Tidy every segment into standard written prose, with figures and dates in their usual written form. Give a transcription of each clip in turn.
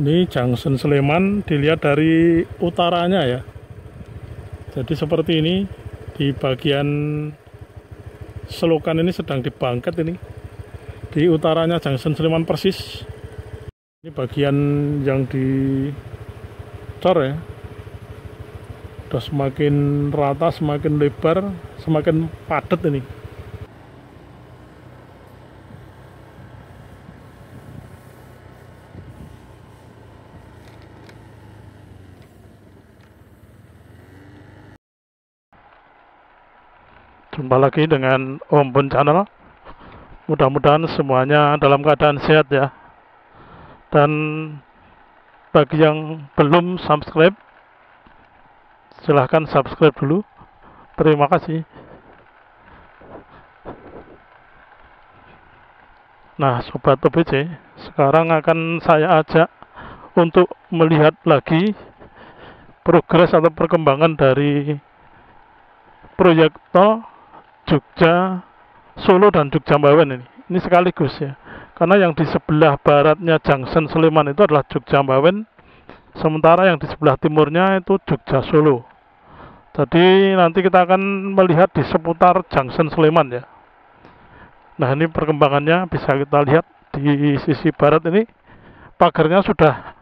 Ini Junction Sleman, dilihat dari utaranya ya. Jadi seperti ini, di bagian selokan ini sedang dibangket ini. Di utaranya Junction Sleman persis. Ini bagian yang dicor ya. Sudah semakin rata, semakin lebar, semakin padat ini. Jumpa lagi dengan Om Bun Channel. Mudah-mudahan semuanya dalam keadaan sehat ya. Dan bagi yang belum subscribe, silahkan subscribe dulu. Terima kasih. Nah, Sobat OBC, sekarang akan saya ajak untuk melihat lagi progres atau perkembangan dari proyek tol Jogja, Solo dan Jogja Mbawen ini. Ini sekaligus ya. Karena yang di sebelah baratnya Junction Sleman itu adalah Jogja Mbawen, sementara yang di sebelah timurnya itu Jogja Solo. Jadi nanti kita akan melihat di seputar Junction Sleman ya. Nah, ini perkembangannya bisa kita lihat di sisi barat ini, pagarnya sudah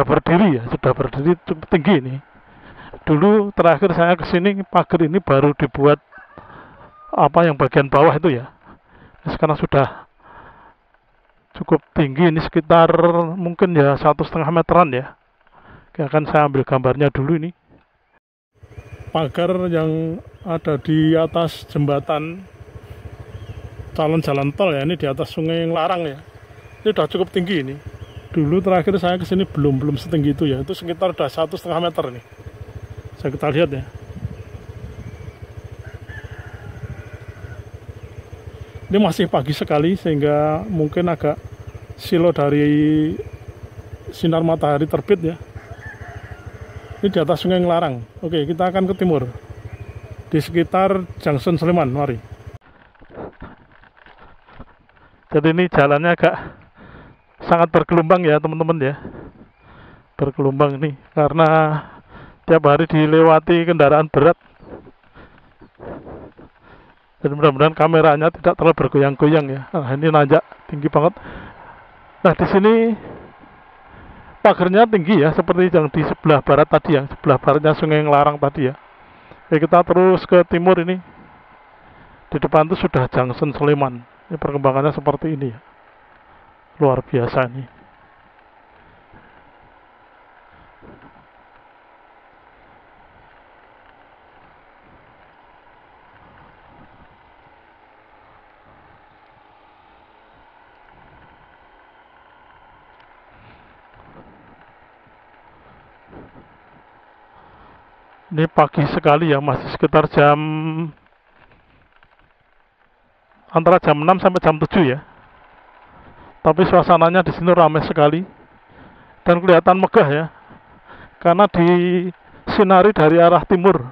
berdiri ya, sudah berdiri cukup tinggi ini. Dulu terakhir saya kesini, pagar ini baru dibuat yang bagian bawah itu ya. Sekarang sudah cukup tinggi, ini sekitar mungkin ya 1,5 meteran ya. Oke, akan saya ambil gambarnya dulu ini. Pagar yang ada di atas jembatan calon jalan tol ya, ini di atas Sungai Larang ya. Ini udah cukup tinggi ini. Dulu terakhir saya kesini belum setinggi itu ya. Itu sekitar udah 1,5 meter nih. Bisa kita lihat ya. Ini masih pagi sekali sehingga mungkin agak silau dari sinar matahari terbit ya. Ini di atas Sungai Larang. Oke, kita akan ke timur. Di sekitar Junction Sleman, mari. Jadi ini jalannya agak sangat bergelombang ya teman-teman ya. Bergelombang ini karena tiap hari dilewati kendaraan berat. Dan mudah-mudahan kameranya tidak terlalu bergoyang-goyang ya. Nah, ini nanjak tinggi banget. Nah, di sini pagarnya tinggi ya, seperti yang di sebelah barat tadi ya, sebelah baratnya Sungai Larang tadi ya. Oke, kita terus ke timur ini. Di depan itu sudah Junction Sleman. Ini perkembangannya seperti ini ya. Luar biasa nih. Ini pagi sekali ya, masih sekitar antara jam 6 sampai jam 7 ya. Tapi suasananya di sini ramai sekali dan kelihatan megah ya. Karena disinari dari arah timur.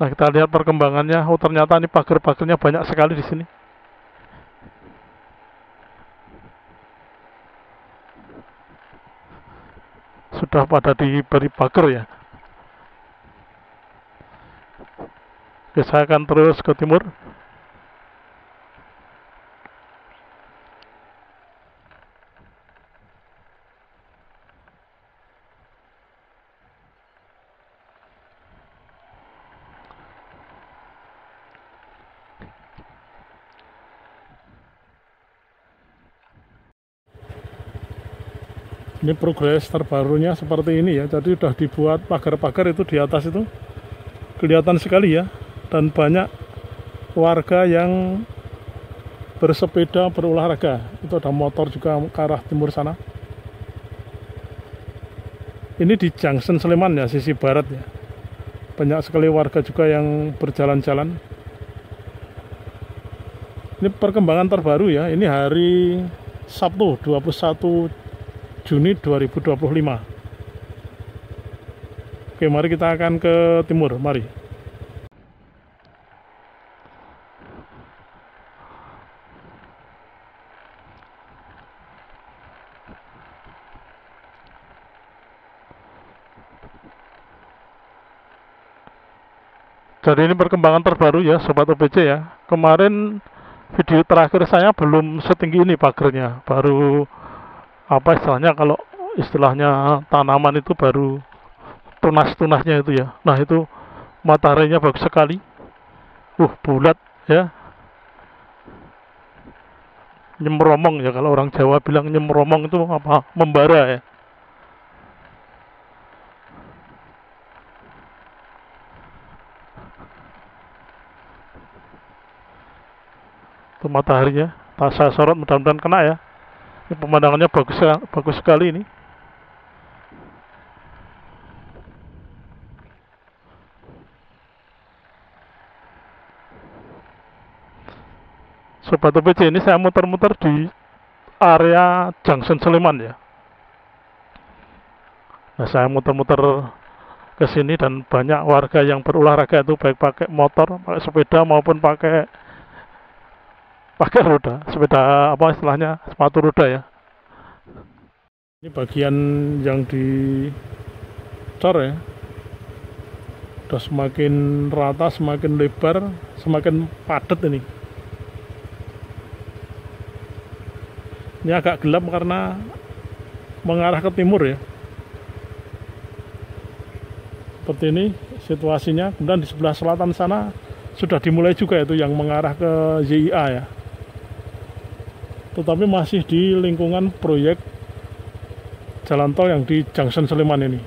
Nah, kita lihat perkembangannya. Oh, ternyata ini pagar-pagarnya banyak sekali di sini. Sudah pada diberi pagar ya. Oke, saya akan terus ke timur. Ini progres terbarunya seperti ini ya. Jadi sudah dibuat pagar-pagar itu di atas itu. Kelihatan sekali ya. Dan banyak warga yang bersepeda, berolahraga. Itu ada motor juga ke arah timur sana. Ini di Junction Sleman ya, sisi barat ya. Banyak sekali warga juga yang berjalan-jalan. Ini perkembangan terbaru ya. Ini hari Sabtu 21 Juni 2025. Oke, mari kita akan ke timur, mari. Jadi ini perkembangan terbaru ya Sobat OPC ya. Kemarin video terakhir saya belum setinggi ini pagernya. Baru apa istilahnya, kalau istilahnya tanaman itu baru tunas-tunasnya itu ya. Nah itu mataharinya bagus sekali. Bulat ya. Nyemromong ya, kalau orang Jawa bilang nyemromong itu apa? Membara ya. Itu mataharinya. Tak saya sorot, mudah-mudahan kena ya. Ini pemandangannya bagus bagus sekali ini. Sobat OPC, ini saya muter-muter di area Junction Sleman ya. Nah, saya muter-muter ke sini dan banyak warga yang berolahraga itu baik pakai motor, pakai sepeda maupun pakai roda, sepeda apa istilahnya, sepatu roda ya. Ini bagian yang dicor ya. Udah semakin rata, semakin lebar, semakin padat ini. Ini agak gelap karena mengarah ke timur ya. Seperti ini situasinya. Kemudian di sebelah selatan sana sudah dimulai juga itu yang mengarah ke YIA ya. Tetapi masih di lingkungan proyek jalan tol yang di Junction Sleman ini.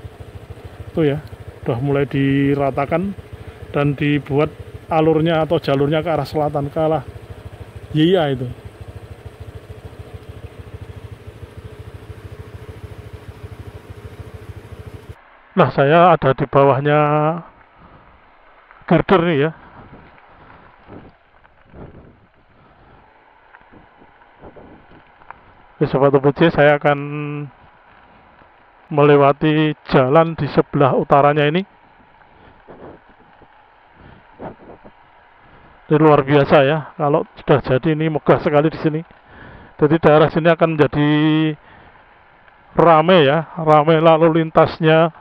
Itu ya, sudah mulai diratakan dan dibuat alurnya atau jalurnya ke arah selatan, ke arah YIA itu. Nah, saya ada di bawahnya girder nih ya. Oke, Sobat OPC, saya akan melewati jalan di sebelah utaranya ini. Ini luar biasa ya, kalau sudah jadi ini megah sekali di sini. Jadi daerah sini akan menjadi rame ya, rame lalu lintasnya.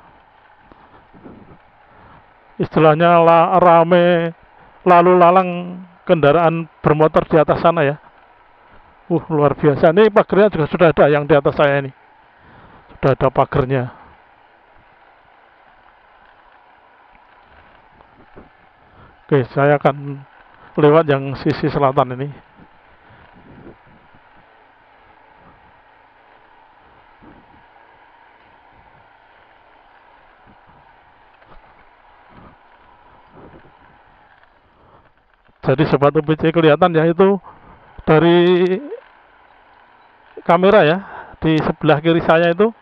Istilahnya rame lalu lalang kendaraan bermotor di atas sana ya. Luar biasa. Ini pagernya juga sudah ada yang di atas saya ini. Sudah ada pagernya. Oke, saya akan lewat yang sisi selatan ini. Jadi Sobat OPC kelihatan ya, itu dari kamera ya, di sebelah kiri saya itu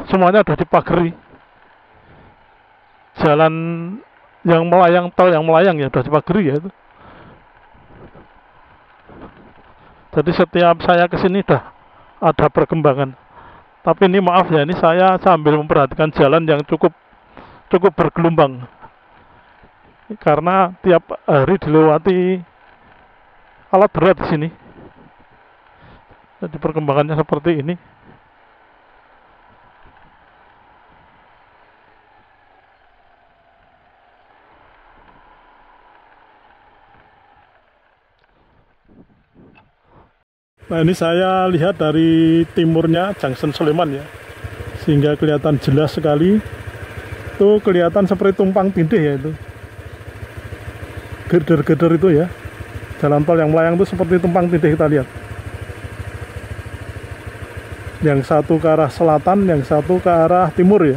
semuanya sudah dipageri. Jalan yang melayang, tol yang melayang ya sudah dipageri ya itu. Jadi setiap saya kesini sudah ada perkembangan. Tapi ini maaf ya, ini saya sambil memperhatikan jalan yang cukup bergelombang. Karena tiap hari dilewati alat berat di sini. Jadi perkembangannya seperti ini. Nah, ini saya lihat dari timurnya Junction Sleman ya, sehingga kelihatan jelas sekali. Itu kelihatan seperti tumpang tindih ya itu. Girder-girder itu ya, jalan tol yang melayang itu seperti tumpang tindih, kita lihat. Yang satu ke arah selatan, yang satu ke arah timur ya.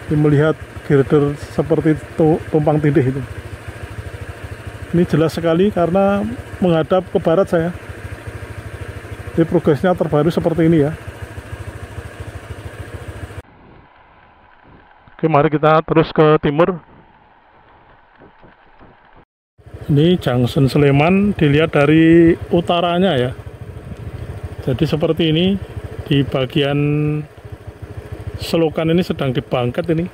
Ini melihat girder seperti tumpang tindih itu. Ini jelas sekali karena menghadap ke barat saya. Jadi progresnya terbaru seperti ini ya. Oke, mari kita terus ke timur. Ini Junction Sleman dilihat dari utaranya ya. Jadi seperti ini, di bagian selokan ini sedang dibangket ini.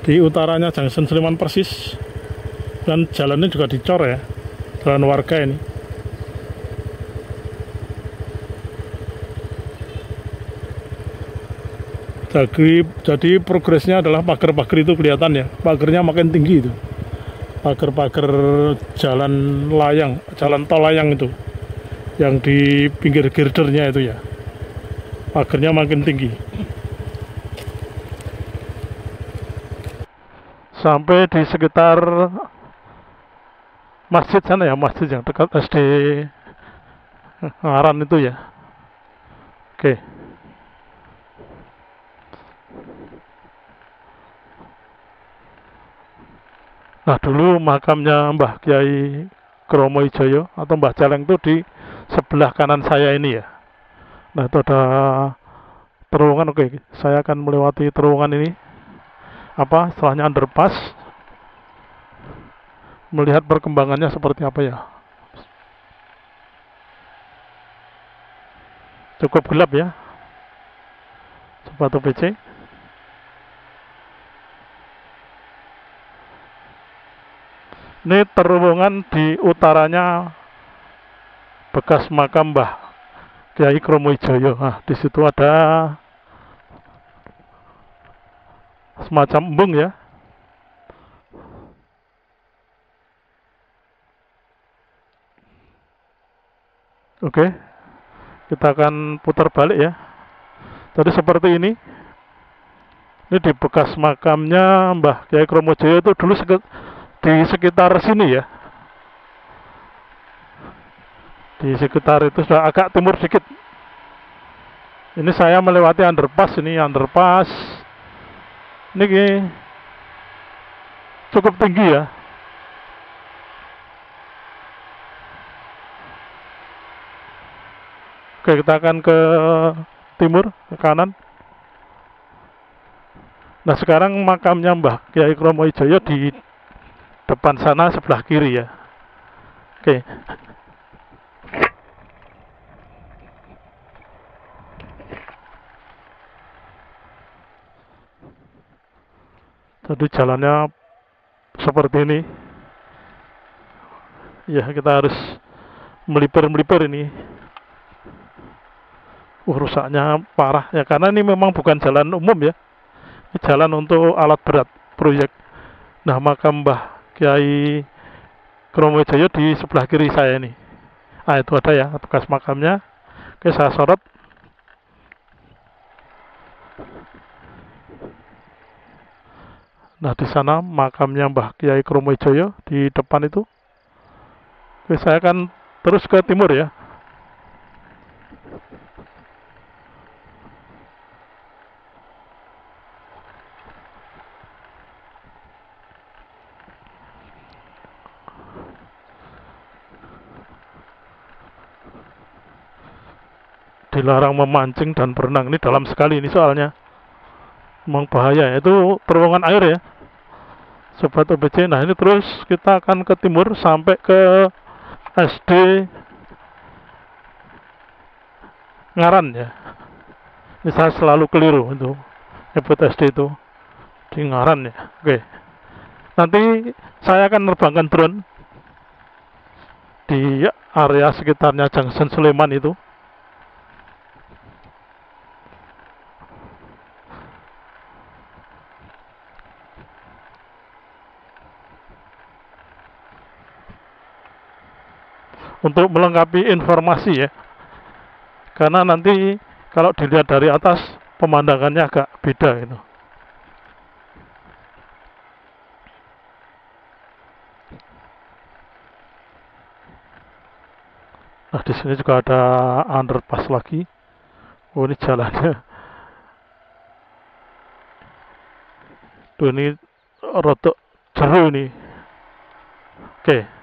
Di utaranya Junction Sleman persis. Dan jalannya juga dicor ya, jalan warga ini. Jadi progresnya adalah pagar-pagar itu kelihatan ya, pagarnya makin tinggi itu, pagar-pagar jalan layang, jalan tol layang itu, yang di pinggir girdernya itu ya, pagarnya makin tinggi. Sampai di sekitar masjid sana ya, masjid yang dekat SD Ngaran itu ya. Oke. Nah, dulu makamnya Mbah Kyai Kromo Ijoyo atau Mbah Celeng itu di sebelah kanan saya ini ya. Nah, itu ada terowongan. Oke, saya akan melewati terowongan ini. Setelahnya underpass. Melihat perkembangannya seperti apa ya. Cukup gelap ya. Sepatu PC. Ini terowongan di utaranya bekas makam Mbah Kyai Kromo Ijoyo. Nah, di situ ada semacam embung ya. Oke, kita akan putar balik ya. Jadi seperti ini. Ini di bekas makamnya Mbah Kyai Kromo Ijoyo itu dulu di sekitar sini ya. Di sekitar itu sudah agak timur sedikit. Ini saya melewati underpass ini, underpass. Ini cukup tinggi ya. Oke, kita akan ke timur, ke kanan. Nah, sekarang makamnya Mbah Kyai Kromo Ijoyo di depan sana sebelah kiri ya. Oke. Jadi jalannya seperti ini. Ya, kita harus melipir-melipir ini. Rusaknya parah ya, karena ini memang bukan jalan umum ya. Ini jalan untuk alat berat proyek. Nah, makam Mbah Kyai Kromo Ijoyo di sebelah kiri saya ini. Ah, itu ada ya bekas makamnya. Oke, saya sorot. Nah, di sana makamnya Mbah Kyai Kromo Ijoyo di depan itu. Oke, saya akan terus ke timur ya. Dilarang memancing dan berenang, ini dalam sekali ini soalnya, memang bahaya. Itu terowongan air ya, Sobat OBC. Nah, ini terus kita akan ke timur sampai ke SD Ngaran ya. Ini saya selalu keliru itu, nyebut SD itu di Ngaran ya. Oke, nanti saya akan menerbangkan drone di area sekitarnya Junction Sleman itu. Untuk melengkapi informasi ya, karena nanti kalau dilihat dari atas pemandangannya agak beda gitu. Nah, di sini juga ada underpass lagi. Oh, ini jalannya. Tuh, ini rotok jeru ini. Oke.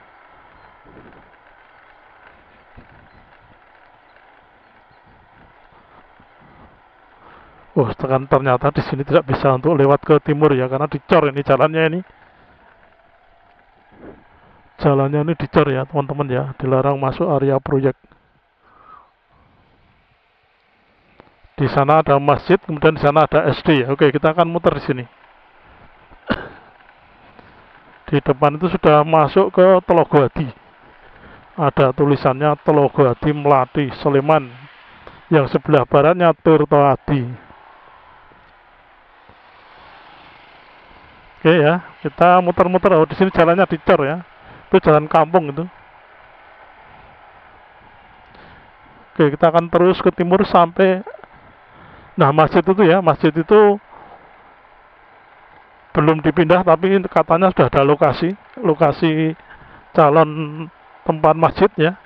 Oh, ternyata di sini tidak bisa untuk lewat ke timur ya, karena dicor ini jalannya ini. Jalannya ini dicor ya, teman-teman ya, dilarang masuk area proyek. Di sana ada masjid, kemudian di sana ada SD ya. Oke, kita akan muter di sini. Di depan itu sudah masuk ke Telogo Hadi. Ada tulisannya Telogo Hadi Melati Sleman. Yang sebelah baratnya Tirto Hadi. Oke ya, kita muter-muter. Oh, di sini jalannya dicor ya. Itu jalan kampung itu. Oke, kita akan terus ke timur sampai, nah masjid itu ya, masjid itu belum dipindah tapi katanya sudah ada lokasi, lokasi calon tempat masjid ya.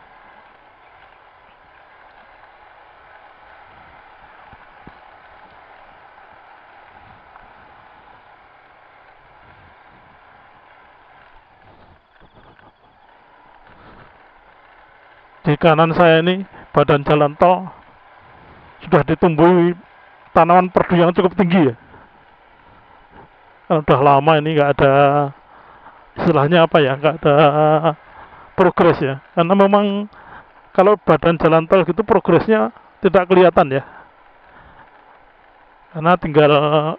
Di kanan saya ini badan jalan tol sudah ditumbuhi tanaman perdu yang cukup tinggi ya. Kan udah lama ini nggak ada, istilahnya apa ya, nggak ada progres ya. Karena memang kalau badan jalan tol gitu progresnya tidak kelihatan ya. Karena tinggal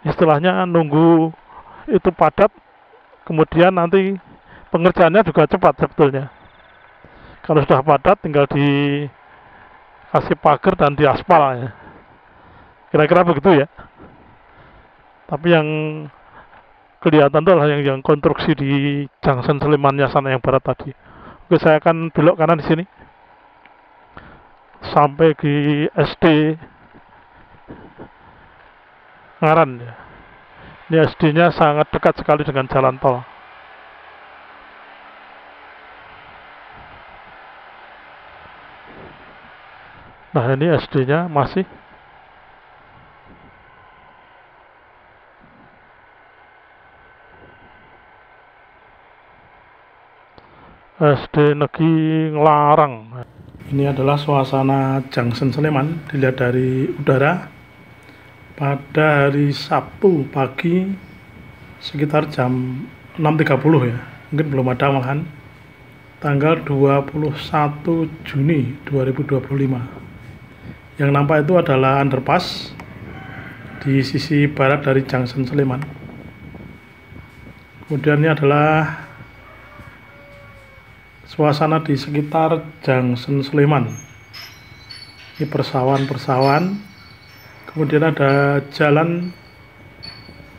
istilahnya nunggu itu padat, kemudian nanti pengerjaannya juga cepat sebetulnya. Kalau sudah padat tinggal dikasih pagar dan diaspal ya. Kira-kira begitu ya. Tapi yang kelihatan itu adalah yang konstruksi di Junction Slemannya sana yang barat tadi. Oke, saya akan belok kanan di sini sampai di SD Ngaran ya. Ini SD-nya sangat dekat sekali dengan jalan tol. Nah, ini SD-nya masih SD Negeri Nglarang. Ini adalah suasana Junction Sleman dilihat dari udara pada hari Sabtu pagi sekitar jam 6.30 ya. Mungkin belum ada malahan. Tanggal 21 Juni 2025. Yang nampak itu adalah underpass di sisi barat dari Junction Sleman. Kemudian ini adalah suasana di sekitar Junction Sleman. Ini persawahan-persawahan. Kemudian ada jalan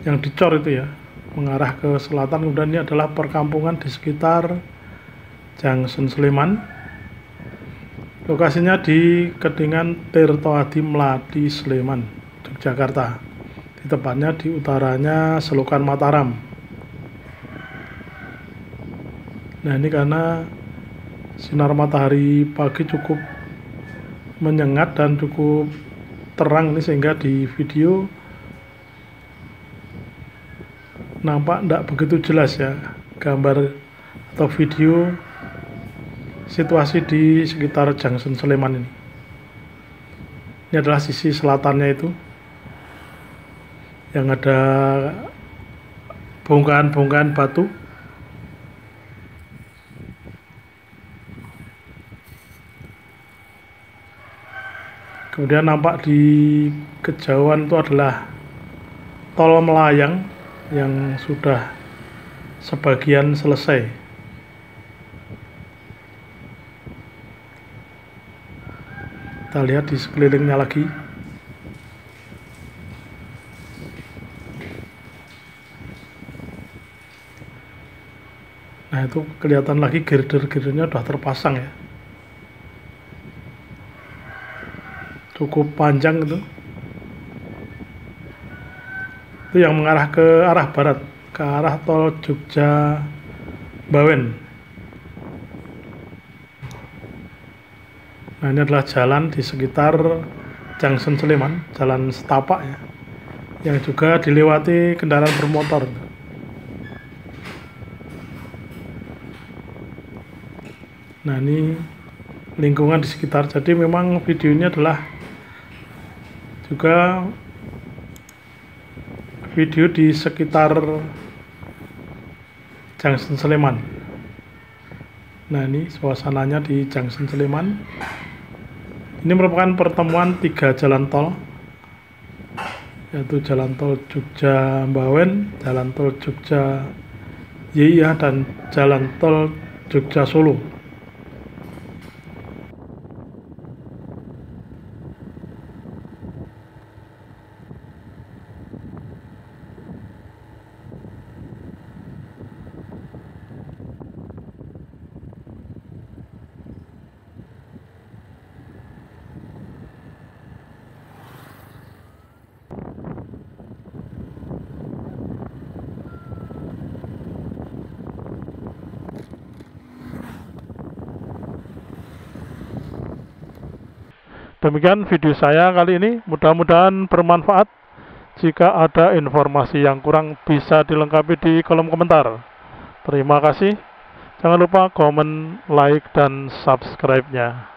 yang dicor itu ya, mengarah ke selatan. Kemudian ini adalah perkampungan di sekitar Junction Sleman. Lokasinya di Kedingan Tirto Adi Mladi Sleman, Yogyakarta. Di tepatnya di utaranya Selokan Mataram. Nah, ini karena sinar matahari pagi cukup menyengat dan cukup terang ini, sehingga di video nampak tidak begitu jelas ya gambar atau video situasi di sekitar Junction Sleman ini. Ini adalah sisi selatannya itu yang ada bongkahan-bongkahan batu. Kemudian nampak di kejauhan itu adalah tol melayang yang sudah sebagian selesai. Kita lihat di sekelilingnya lagi. Nah, itu kelihatan lagi girder-girdernya sudah terpasang ya. Cukup panjang itu yang mengarah ke arah barat, ke arah tol Jogja Bawen. Nah, ini adalah jalan di sekitar Junction Sleman, jalan setapak ya, yang juga dilewati kendaraan bermotor. Nah, ini lingkungan di sekitar. Jadi memang video ini adalah juga video di sekitar Junction Sleman. Nah, ini suasananya di Junction Sleman. Ini merupakan pertemuan 3 jalan tol, yaitu jalan tol Jogja Bawen, jalan tol Jogja YIA, dan jalan tol Jogja Solo. Demikian video saya kali ini, mudah-mudahan bermanfaat. Jika ada informasi yang kurang bisa dilengkapi di kolom komentar. Terima kasih. Jangan lupa komen, like, dan subscribe-nya.